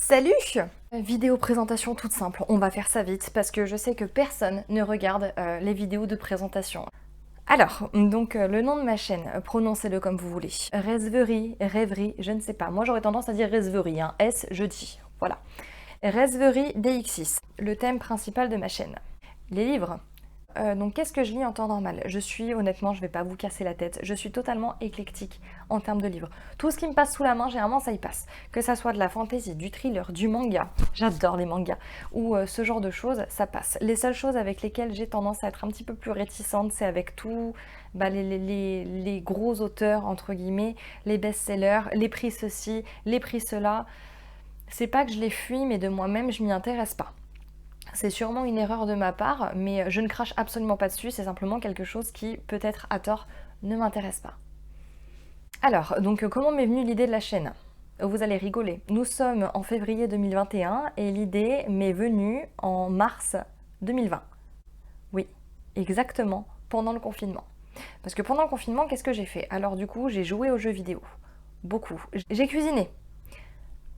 Salut! Vidéo présentation toute simple, on va faire ça vite parce que je sais que personne ne regarde les vidéos de présentation. Alors, donc le nom de ma chaîne, prononcez-le comme vous voulez. Rêverie, rêverie, je ne sais pas. Moi j'aurais tendance à dire Rêverie, hein. S, je dis. Voilà. Rêverie DX6, le thème principal de ma chaîne. Les livres. Donc qu'est-ce que je lis en temps normal? Je suis, honnêtement, je vais pas vous casser la tête, je suis totalement éclectique en termes de livres. Tout ce qui me passe sous la main, généralement ça y passe. Que ça soit de la fantasy, du thriller, du manga, j'adore les mangas, ou ce genre de choses, ça passe. Les seules choses avec lesquelles j'ai tendance à être un petit peu plus réticente, c'est avec tout les gros auteurs, entre guillemets, les best-sellers, les prix ceci, les prix cela. C'est pas que je les fuis, mais de moi-même, je m'y intéresse pas. C'est sûrement une erreur de ma part, mais je ne crache absolument pas dessus, c'est simplement quelque chose qui, peut-être à tort, ne m'intéresse pas. Alors, donc comment m'est venue l'idée de la chaîne? Vous allez rigoler. Nous sommes en février 2021 et l'idée m'est venue en mars 2020. Oui, exactement, pendant le confinement. Parce que pendant le confinement, qu'est-ce que j'ai fait? Alors du coup, j'ai joué aux jeux vidéo. Beaucoup. J'ai cuisiné.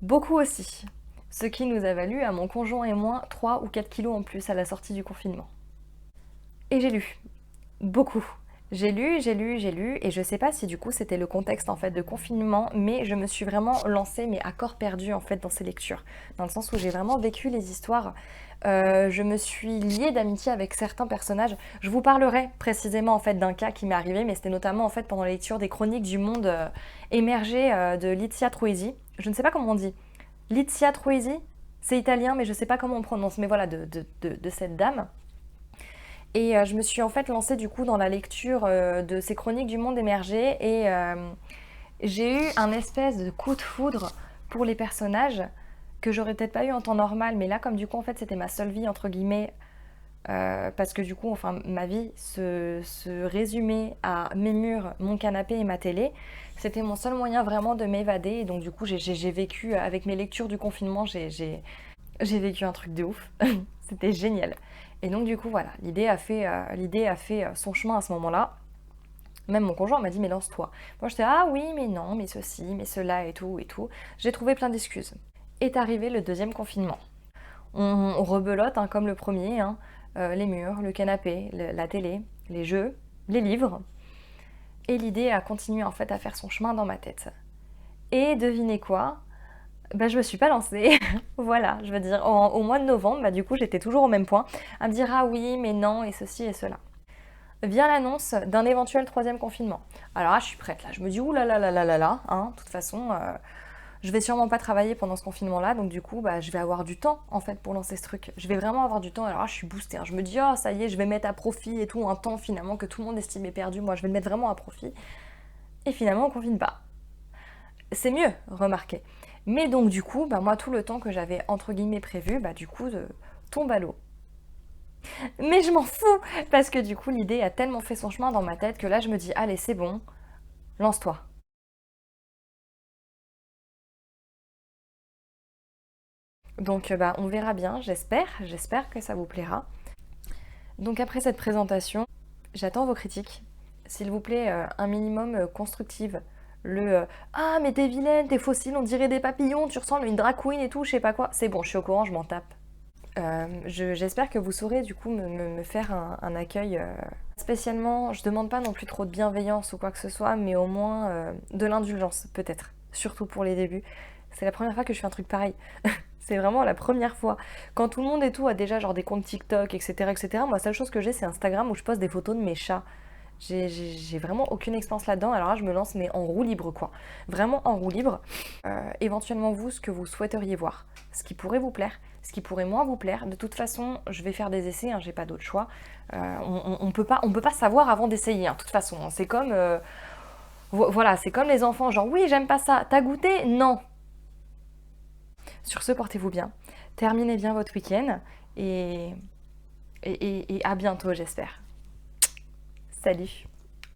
Beaucoup aussi. Ce qui nous a valu à mon conjoint et moi 3 ou 4 kilos en plus à la sortie du confinement. Et j'ai lu. Beaucoup. J'ai lu, j'ai lu, j'ai lu, et je sais pas si du coup c'était le contexte en fait de confinement, mais je me suis vraiment lancée, mais à corps perdu en fait dans ces lectures. Dans le sens où j'ai vraiment vécu les histoires. Je me suis liée d'amitié avec certains personnages. Je vous parlerai précisément en fait d'un cas qui m'est arrivé, mais c'était notamment en fait pendant la lecture des chroniques du monde émergé de Lizia Troisi. Je ne sais pas comment on dit. Lizia Troisi, c'est italien, mais je ne sais pas comment on prononce, mais voilà, de cette dame. Et je me suis en fait lancée du coup dans la lecture de ces chroniques du monde émergé et j'ai eu un espèce de coup de foudre pour les personnages que j'aurais peut-être pas eu en temps normal, mais là comme du coup en fait c'était ma seule vie entre guillemets, parce que du coup enfin ma vie se résumait à mes murs, mon canapé et ma télé. C'était mon seul moyen vraiment de m'évader et donc du coup j'ai vécu avec mes lectures du confinement, j'ai vécu un truc de ouf. C'était génial. Et donc du coup voilà, l'idée a fait son chemin à ce moment-là. Même mon conjoint m'a dit mais lance-toi. Moi j'étais ah oui mais non, mais ceci, mais cela et tout et tout. J'ai trouvé plein d'excuses. Est arrivé le deuxième confinement. On rebelote hein, comme le premier, hein. Les murs, le canapé, la télé, les jeux, les livres. Et l'idée a continué en fait à faire son chemin dans ma tête. Et devinez quoi? Bah, je me suis pas lancée. Voilà, je veux dire, au mois de novembre, bah, du coup, j'étais toujours au même point, à me dire ah oui, mais non, et ceci et cela. Vient l'annonce d'un éventuel troisième confinement. Alors là, je suis prête, là. Je me dis, ouh là là là là là là, hein, de toute façon, je vais sûrement pas travailler pendant ce confinement-là, donc du coup, bah, je vais avoir du temps, en fait, pour lancer ce truc. Je vais vraiment avoir du temps, alors là, je suis boostée, hein. Je me dis, oh, ça y est, je vais mettre à profit et tout, un temps, finalement, que tout le monde estimait perdu. Moi, je vais le mettre vraiment à profit. Et finalement, on confine pas. C'est mieux, remarquez. Mais donc du coup, bah, moi tout le temps que j'avais entre guillemets prévu, bah du coup tombe à l'eau. Mais je m'en fous parce que du coup l'idée a tellement fait son chemin dans ma tête que là je me dis allez c'est bon, lance-toi. Donc bah on verra bien, j'espère que ça vous plaira. Donc après cette présentation, j'attends vos critiques. S'il vous plaît, un minimum constructive. Ah mais t'es vilaine, t'es fossile, on dirait des papillons, tu ressembles à une drag queen et tout, je sais pas quoi. C'est bon, je suis au courant, je m'en tape. J'espère que vous saurez du coup me faire un accueil. Spécialement, je demande pas non plus trop de bienveillance ou quoi que ce soit, mais au moins de l'indulgence peut-être, surtout pour les débuts. C'est la première fois que je fais un truc pareil. C'est vraiment la première fois. Quand tout le monde et tout a déjà genre des comptes TikTok, etc., etc., moi la seule chose que j'ai c'est Instagram où je poste des photos de mes chats. J'ai vraiment aucune expérience là-dedans, alors là je me lance mais en roue libre quoi. Vraiment en roue libre. Éventuellement vous, ce que vous souhaiteriez voir, ce qui pourrait vous plaire, ce qui pourrait moins vous plaire. De toute façon, je vais faire des essais, hein, j'ai pas d'autre choix. On peut pas savoir avant d'essayer, hein, de toute façon. Hein. C'est comme, voilà, c'est comme les enfants, genre oui j'aime pas ça, t'as goûté? Non. Sur ce, portez-vous bien, terminez bien votre week-end et à bientôt j'espère. Salut.